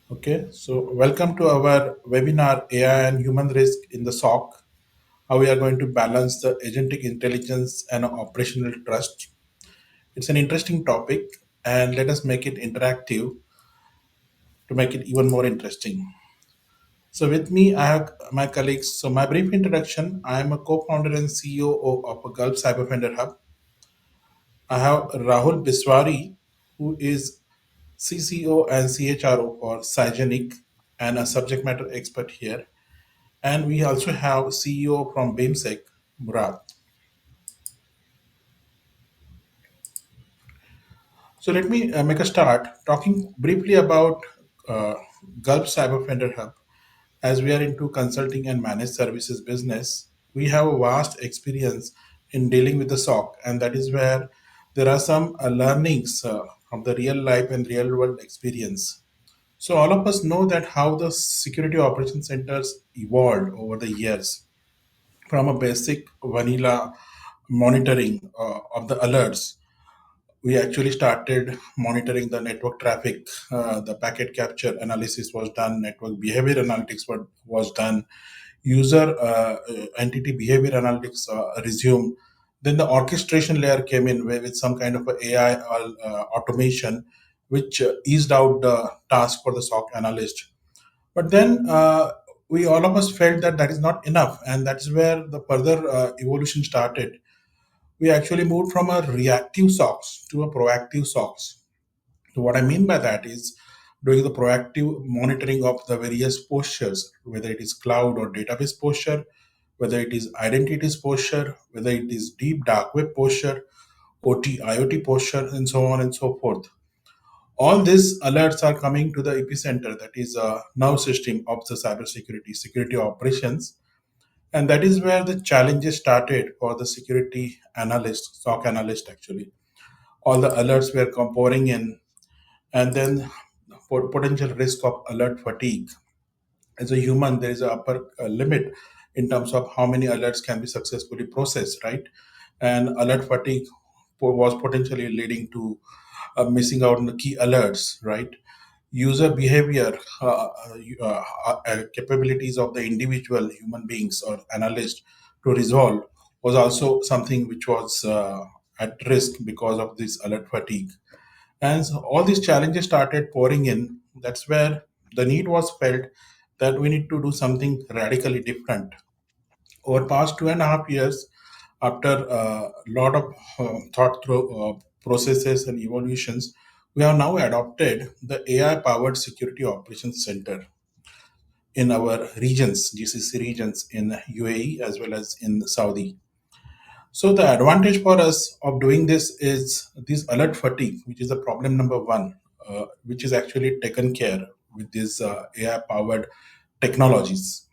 Okay, so welcome to our webinar AI and Human Risk in the SOC. How we are going to balance the agentic intelligence and operational trust. It's an interesting topic, and let us make it interactive to make it even more interesting. So, with me, I have my colleagues. So, my brief introduction: I am a co-founder and CEO of a Gulf Cyber Vendor Hub. I have Rahul Biswari, who is CCO and CHRO for Cygeniq and a subject matter expert here. And we also have CEO from BeamSec, Murat. So let me make a start talking briefly about uh, Gulf Cyber Vendor Hub. As we are into consulting and managed services business, we have a vast experience in dealing with the SOC, and that is where there are some learnings from the real life and real world experience. So all of us know that how the security operation centers evolved over the years from a basic vanilla monitoring of the alerts. We actually started monitoring the network traffic. The packet capture analysis was done, network behavior analytics was done, user entity behavior analytics resumed. Then the orchestration layer came in with some kind of a AI automation, which eased out the task for the SOC analyst. But then we all of us felt that that is not enough, and that's where the further evolution started. We actually moved from a reactive SOCs to a proactive SOCs. So what I mean by that is doing the proactive monitoring of the various postures, whether it is cloud or database posture, whether it is identities posture, whether it is deep dark web posture, OT, IoT posture, and so on and so forth. All these alerts are coming to the epicenter, that is a nerve system of the cybersecurity, security operations. And that is where the challenges started for the security analyst, SOC analyst actually. All the alerts were pouring in, and then for potential risk of alert fatigue. As a human, there is a upper limit in terms of how many alerts can be successfully processed, right? And alert fatigue was potentially leading to missing out on the key alerts, right? User behavior capabilities of the individual human beings or analyst to resolve was also something which was at risk because of this alert fatigue. And so all these challenges started pouring in. That's where the need was felt that we need to do something radically different. Over past 2.5 years, after a lot of thought through processes and evolutions, we have now adopted the AI powered security operations center in our regions, GCC regions in UAE as well as in Saudi. So the advantage for us of doing this is this alert fatigue, which is the problem number one, which is actually taken care with these AI powered technologies.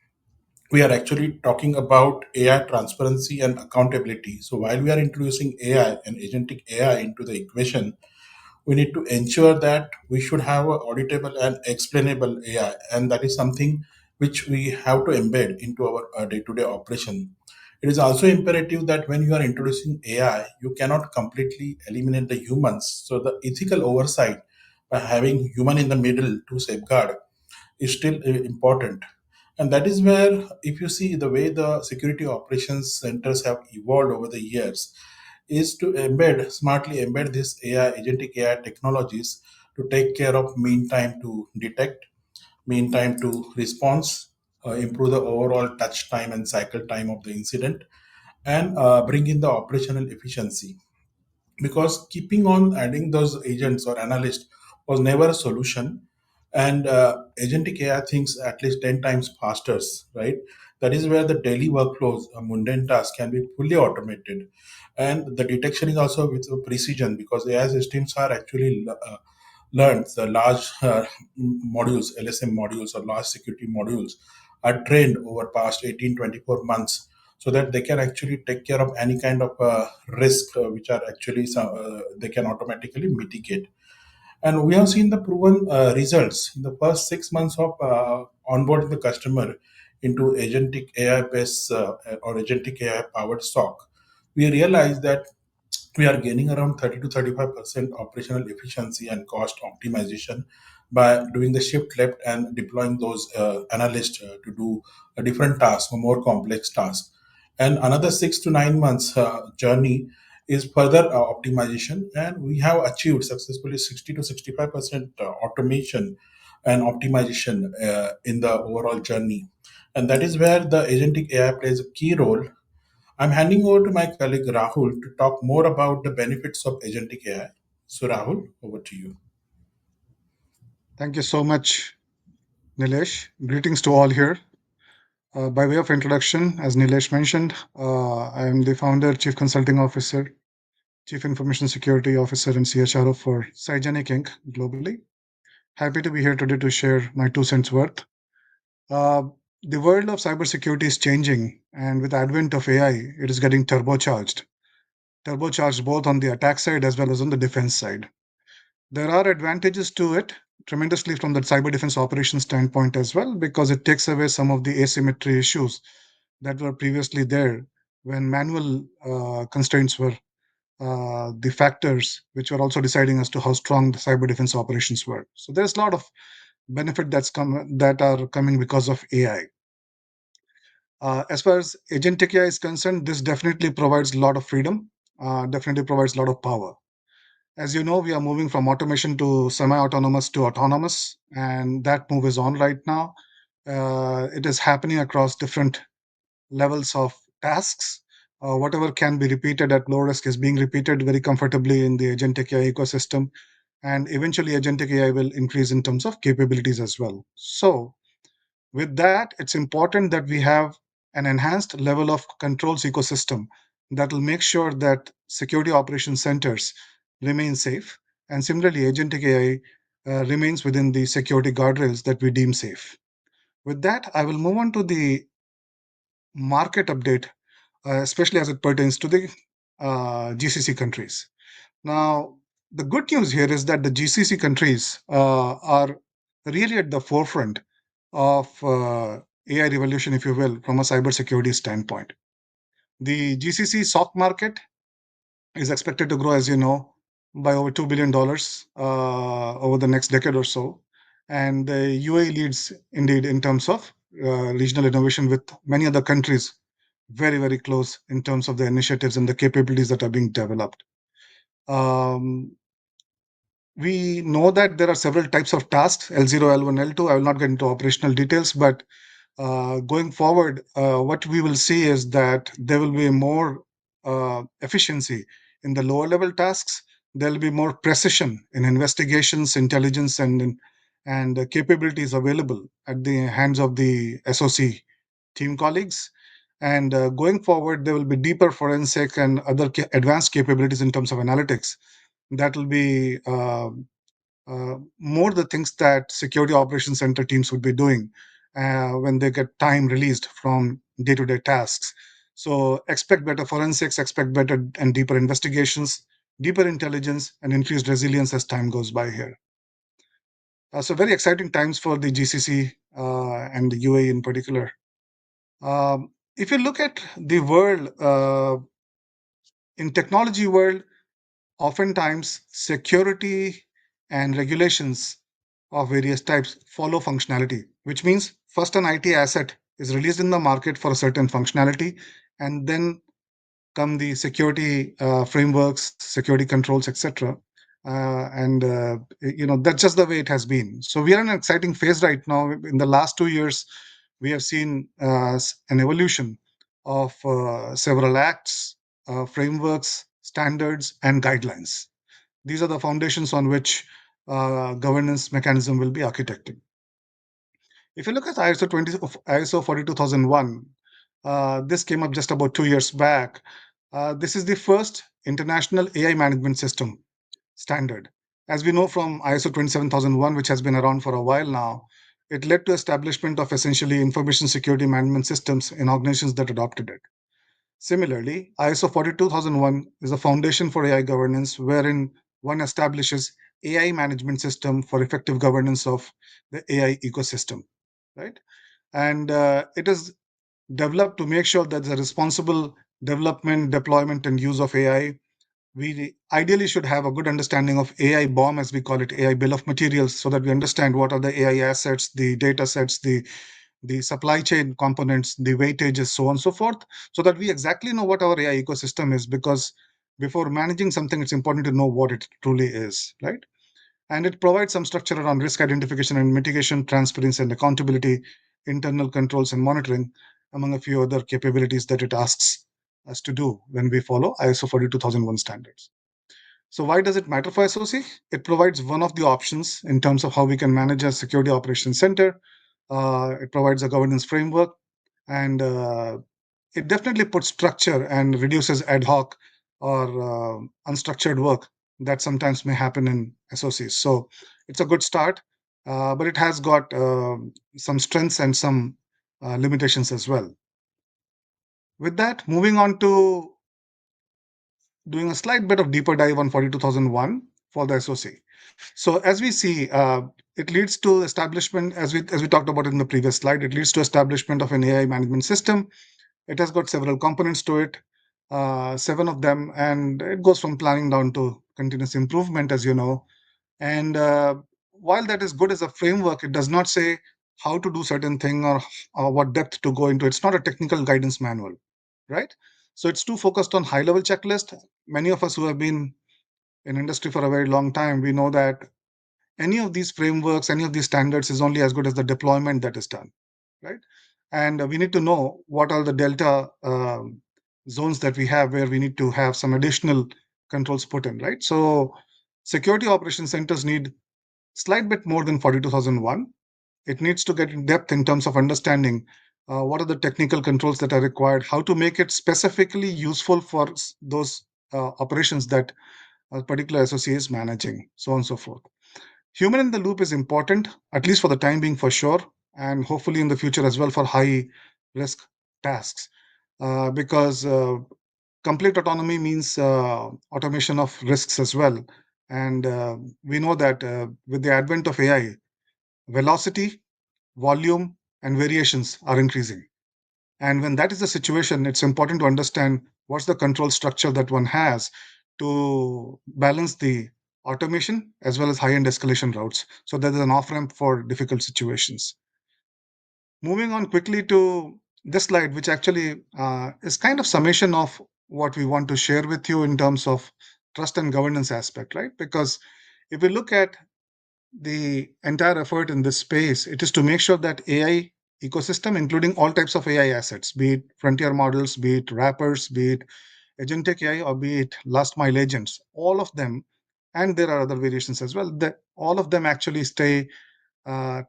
We are actually talking about AI transparency and accountability. So while we are introducing AI and agentic AI into the equation, we need to ensure that we should have a auditable and explainable AI, and that is something which we have to embed into our day-to-day operation. It is also imperative that when you are introducing AI, you cannot completely eliminate the humans. So the ethical oversight by having human in the middle to safeguard is still important. And that is where, if you see the way the security operations centers have evolved over the years, is to smartly embed this AI, agentic AI technologies to take care of mean time to detect, mean time to response, improve the overall touch time and cycle time of the incident, and bring in the operational efficiency, because keeping on adding those agents or analysts was never a solution. And agentic AI thinks at least 10 times faster, right? That is where the daily workflows, mundane tasks can be fully automated. And the detection is also with precision, because AI systems are actually learned the large modules, LSM modules or large security modules are trained over past 18-24 months, so that they can actually take care of any kind of risk which are actually they can automatically mitigate. And we have seen the proven results in the first 6 months of onboarding the customer into agentic AI based or agentic AI powered SOC. We realized that we are gaining around 30 to 35% operational efficiency and cost optimization by doing the shift left and deploying those analysts to do a different task or more complex task. And another 6 to 9 months journey is further optimization, and we have achieved successfully 60 to 65% automation and optimization in the overall journey. And that is where the agentic AI plays a key role. I'm handing over to my colleague Rahul to talk more about the benefits of agentic AI. So, Rahul, over to you. Thank you so much, Nilesh. Greetings to all here. By way of introduction, as Nilesh mentioned, I am the founder, Chief Consulting Officer, Chief Information Security Officer, and CHRO for Cygeniq Inc. globally. Happy to be here today to share my 2 cents worth. Uh, the world of cybersecurity is changing, and with the advent of AI, it is getting turbocharged. Turbocharged both on the attack side as well as on the defense side. There are advantages to it tremendously from the cyber defense operations standpoint as well, because it takes away some of the asymmetry issues that were previously there when manual constraints were the factors which were also deciding as to how strong the cyber defense operations were. So there's a lot of benefit that are coming because of AI. As far as agentic AI is concerned, this definitely provides a lot of freedom, definitely provides a lot of power. As you know, we are moving from automation to semi-autonomous to autonomous, and that move is on right now. It is happening across different levels of tasks. Whatever can be repeated at low risk is being repeated very comfortably in the agentic AI ecosystem, and eventually agentic AI will increase in terms of capabilities as well. So with that, it's important that we have an enhanced level of controls ecosystem that will make sure that security operation centers remain safe. And similarly, agentic AI remains within the security guardrails that we deem safe. With that, I will move on to the market update, especially as it pertains to the GCC countries. Now, the good news here is that the GCC countries are really at the forefront of AI revolution, if you will, from a cybersecurity standpoint. The GCC SOC market is expected to grow, as you know, by over $2 billion over the next decade or so. And the UAE leads indeed in terms of regional innovation, with many other countries very, very close in terms of the initiatives and the capabilities that are being developed. Um, we know that there are several types of tasks, L0, L1, L2. I will not get into operational details, but going forward, what we will see is that there will be more efficiency in the lower level tasks. There will be more precision in investigations, intelligence, and capabilities available at the hands of the SOC team colleagues. And going forward, there will be deeper forensic and other advanced capabilities in terms of analytics that will be more the things that security operations center teams would be doing when they get time released from day-to-day tasks. So expect better forensics, expect better and deeper investigations, deeper intelligence, and increased resilience as time goes by here. So very exciting times for the GCC and the UAE in particular. If you look at the world, in technology world, oftentimes security and regulations of various types follow functionality, which means first an IT asset is released in the market for a certain functionality, and then come the security frameworks, security controls, etc. And that's just the way it has been. So we are in an exciting phase right now. In the last 2 years, we have seen an evolution of several acts, frameworks, standards, and guidelines. These are the foundations on which governance mechanism will be architected. If you look at ISO 42001, this came up just about 2 years back. This is the first international AI management system standard. As we know from ISO 27001, which has been around for a while now, it led to establishment of essentially information security management systems in organizations that adopted it. Similarly, ISO 42001 is a foundation for AI governance, wherein one establishes AI management system for effective governance of the AI ecosystem, right? And it is developed to make sure that the responsible development, deployment, and use of AI we ideally should have a good understanding of AI BOM, as we call it, AI bill of materials, so that we understand what are the AI assets, the data sets, the supply chain components, the weightages, so on and so forth, so that we exactly know what our AI ecosystem is. Because before managing something, it's important to know what it truly is, right? And it provides some structure around risk identification and mitigation, transparency and accountability, internal controls and monitoring, among a few other capabilities that it asks us to do when we follow ISO 42001 standards. So why does it matter for SOC? It provides one of the options in terms of how we can manage a security operations center. It provides a governance framework, and it definitely puts structure and reduces ad hoc or unstructured work that sometimes may happen in SOCs. So it's a good start, but it has got some strengths and some limitations as well. With that, moving on to doing a slight bit of deeper dive on 42001 for the SOC. So as we see, it leads to establishment, as we talked about in the previous slide, it leads to establishment of an AI management system. It has got several components to it, seven of them, and it goes from planning down to continuous improvement, as you know. And while that is good as a framework, it does not say how to do certain thing, or what depth to go into. It's not a technical guidance manual, right? So it's too focused on high level checklist. Many of us who have been in industry for a very long time, we know that any of these frameworks, any of these standards is only as good as the deployment that is done, right? And we need to know what are the delta zones that we have where we need to have some additional controls put in, right? So security operation centers need slight bit more than 42001. It needs to get in depth in terms of understanding what are the technical controls that are required, how to make it specifically useful for those operations that a particular SOC is managing, so on and so forth. Human in the loop is important, at least for the time being, for sure, and hopefully in the future as well for high risk tasks. Because complete autonomy means automation of risks as well. And we know that with the advent of AI, velocity, volume, and variations are increasing. And when that is the situation, it's important to understand what's the control structure that one has to balance the automation as well as high end escalation routes. So that is an off ramp for difficult situations. Moving on quickly to this slide, which actually is kind of summation of what we want to share with you in terms of trust and governance aspect, right? Because if we look at the entire effort in this space, it is to make sure that AI ecosystem, including all types of AI assets, be it frontier models, be it wrappers, be it agentic AI, or be it last mile agents, all of them, and there are other variations as well, that all of them actually stay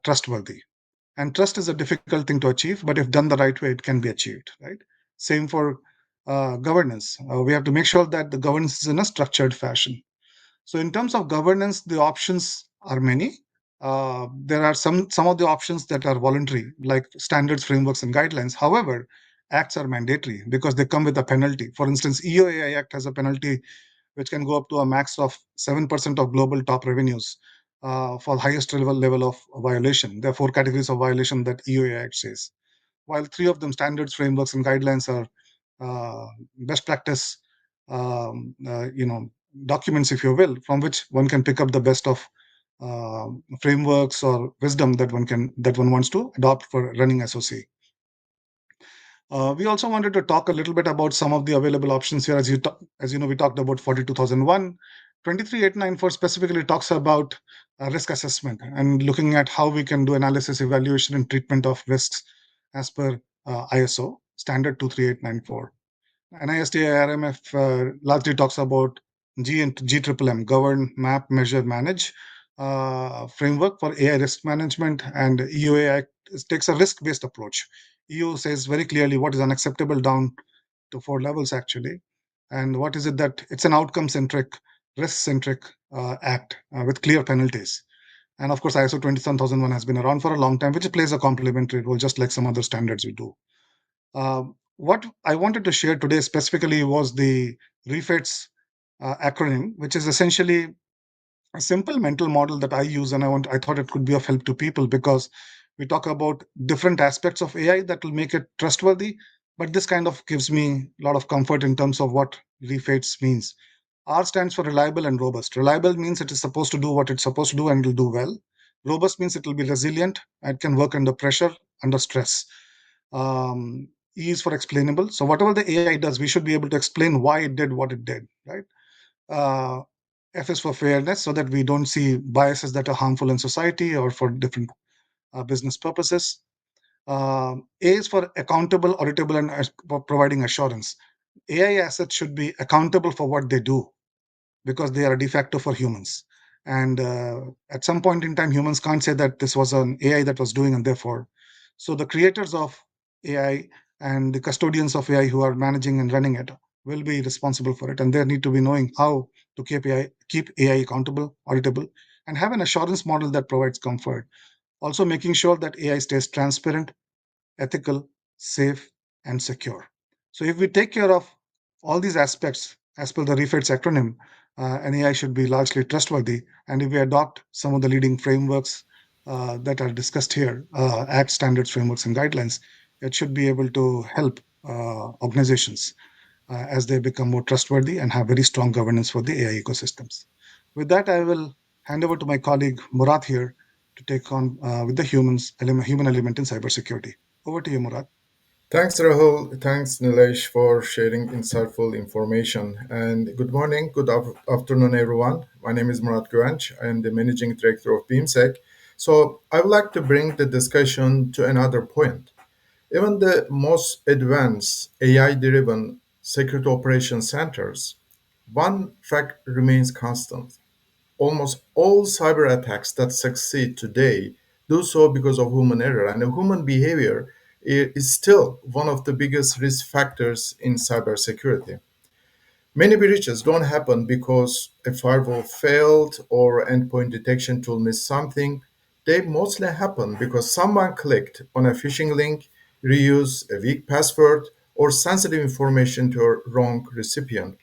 trustworthy. And trust is a difficult thing to achieve, but if done the right way, it can be achieved, right? Same for governance. We have to make sure that the governance is in a structured fashion. So in terms of governance, the options are many. There are some of the options that are voluntary, like standards, frameworks, and guidelines. However, acts are mandatory because they come with a penalty. For instance, EOAI Act has a penalty which can go up to a max of 7% of global top revenues for highest level of violation. There are four categories of violation that EOAI Act says. While three of them, standards, frameworks, and guidelines, are best practice, documents, if you will, from which one can pick up the best of uh, frameworks or wisdom that one wants to adopt for running SOC. We also wanted to talk a little bit about some of the available options here. As you know, we talked about 42001. 23894 specifically talks about risk assessment and looking at how we can do analysis, evaluation, and treatment of risks as per ISO standard 23894. NIST RMF largely talks about G and GMM, govern, map, measure, manage framework for AI risk management, and EOA takes a risk-based approach. EU says very clearly what is unacceptable down to four levels actually, and what is it that it's an outcome-centric, risk-centric act with clear penalties. And of course, ISO 27001 has been around for a long time, which plays a complementary role, just like some other standards we do. What I wanted to share today specifically was the REFITS acronym, which is essentially a simple mental model that I use, and I thought it could be of help to people because we talk about different aspects of AI that will make it trustworthy, but this kind of gives me a lot of comfort in terms of what REFITS means. R stands for reliable and robust. Reliable means it is supposed to do what it's supposed to do and will do well. Robust means it will be resilient and can work under pressure, under stress. E is for explainable. So whatever the AI does, we should be able to explain why it did what it did, right? Uh, F is for fairness, so that we don't see biases that are harmful in society or for different business purposes. A is for accountable, auditable, and providing assurance. AI assets should be accountable for what they do because they are a de facto for humans. And at some point in time, humans can't say that this was an AI that was doing, and therefore, so the creators of AI and the custodians of AI who are managing and running it will be responsible for it, and they need to be knowing how to keep AI accountable, auditable, and have an assurance model that provides comfort. Also, making sure that AI stays transparent, ethical, safe, and secure. So, if we take care of all these aspects as per the REFIT's acronym, an AI should be largely trustworthy. And if we adopt some of the leading frameworks that are discussed here, Act standards, frameworks, and guidelines, it should be able to help organizations as they become more trustworthy and have very strong governance for the AI ecosystems. With that, I will hand over to my colleague Murat here to take on with the human element in cybersecurity. Over to you, Murat. Thanks, Rahul. Thanks, Nilesh, for sharing insightful information. And good morning, afternoon, everyone. My name is Murat Guvenc. I am the managing director of BeamSec. So I would like to bring the discussion to another point. Even the most advanced AI-driven security operations centers, one fact remains constant. Almost all cyber attacks that succeed today do so because of human error, and human behavior is still one of the biggest risk factors in cybersecurity. Many breaches don't happen because a firewall failed or endpoint detection tool missed something. They mostly happen because someone clicked on a phishing link, reused a weak password, or sensitive information to a wrong recipient.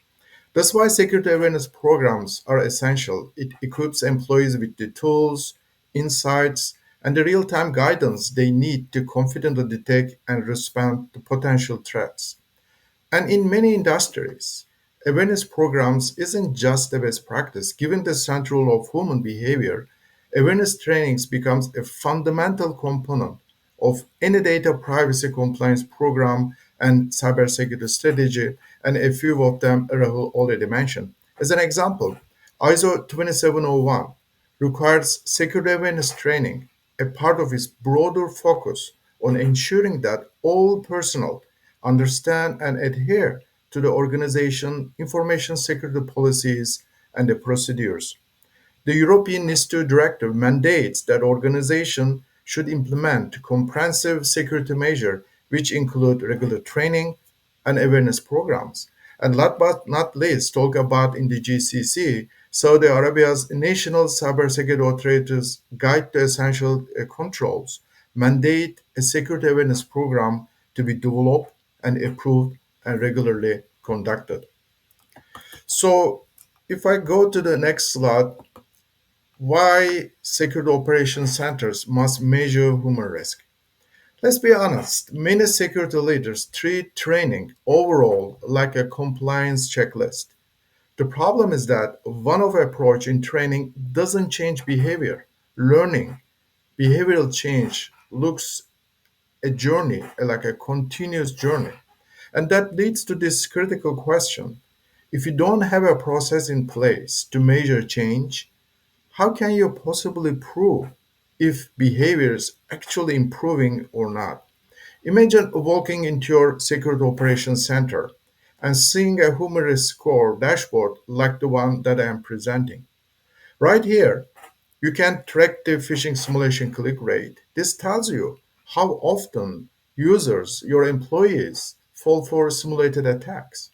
That's why security awareness programs are essential. It equips employees with the tools, insights, and the real time guidance they need to confidently detect and respond to potential threats. And in many industries, awareness programs isn't just a best practice. Given the central role of human behavior, awareness trainings becomes a fundamental component of any data privacy compliance program and cybersecurity strategy, and a few of them Rahul already mentioned. As an example, ISO 2701 requires security awareness training, a part of its broader focus on ensuring that all personnel understand and adhere to the organization information security policies and the procedures. The European NIS2 directive mandates that organizations should implement comprehensive security measures, which include regular training and awareness programs. And last but not least, talk about in the GCC, Saudi Arabia's National Cybersecurity Authority's Guide to Essential Controls mandate a security awareness program to be developed and approved and regularly conducted. So if I go to the next slide, why security operations centers must measure human risk. Let's be honest, many security leaders treat training overall like a compliance checklist. The problem is that one-off approach in training doesn't change behavior. Learning, behavioral change looks a journey, like a continuous journey. And that leads to this critical question. If you don't have a process in place to measure change, how can you possibly prove if behavior is actually improving or not? Imagine walking into your security operations center and seeing a humorous score dashboard like the one that I am presenting. Right here, you can track the phishing simulation click rate. This tells you how often users, your employees, fall for simulated attacks.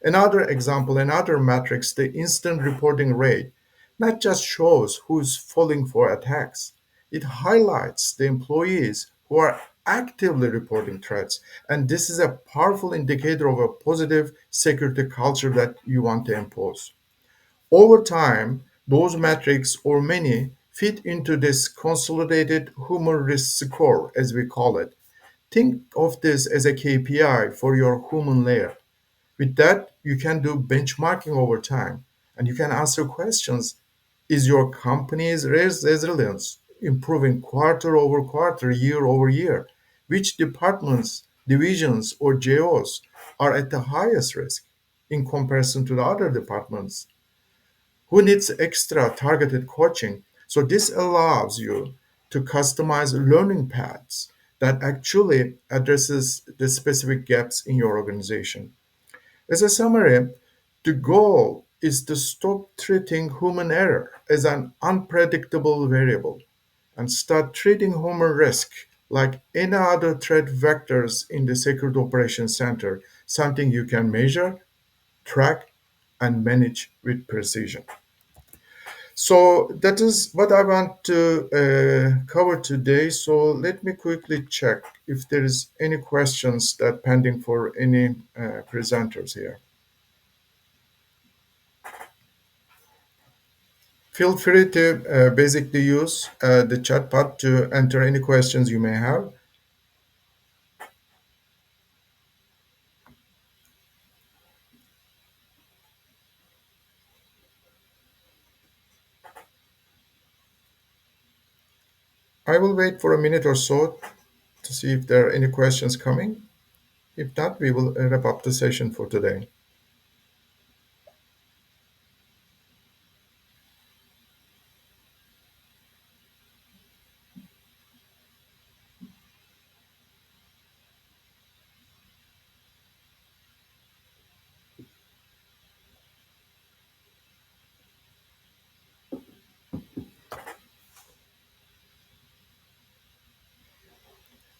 Another example, another matrix, the instant reporting rate, not just shows who's falling for attacks, it highlights the employees who are actively reporting threats. And this is a powerful indicator of a positive security culture that you want to impose. Over time, those metrics or many fit into this consolidated human risk score, as we call it. Think of this as a KPI for your human layer. With that, you can do benchmarking over time. And you can answer questions. Is your company's resilience improving quarter over quarter, year over year? Which departments, divisions, or JOs are at the highest risk in comparison to the other departments? Who needs extra targeted coaching? So this allows you to customize learning paths that actually addresses the specific gaps in your organization. As a summary, the goal is to stop treating human error as an unpredictable variable and start treating human risk like any other threat vectors in the Security Operations Center, something you can measure, track, and manage with precision. So that is what I want to cover today. So let me quickly check if there is any questions that pending for any presenters here. Feel free to basically use the chat pod to enter any questions you may have. I will wait for a minute or so to see if there are any questions coming. If not, we will wrap up the session for today.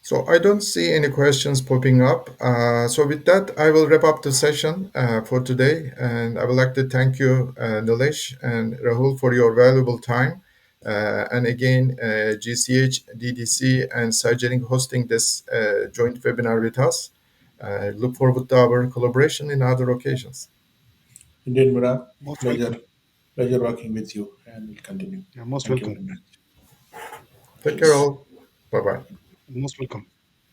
So I don't see any questions popping up. So with that, I will wrap up the session for today. And I would like to thank you, Nilesh and Rahul, for your valuable time. And again, GCH, DDC, and Cygeniq hosting this joint webinar with us. Look forward to our collaboration in other occasions. Indeed, Murat, Most welcome. pleasure working with you, and we'll continue. Yeah, most Thank you welcome. very much. Take care Cheers. all. Bye bye. Most welcome.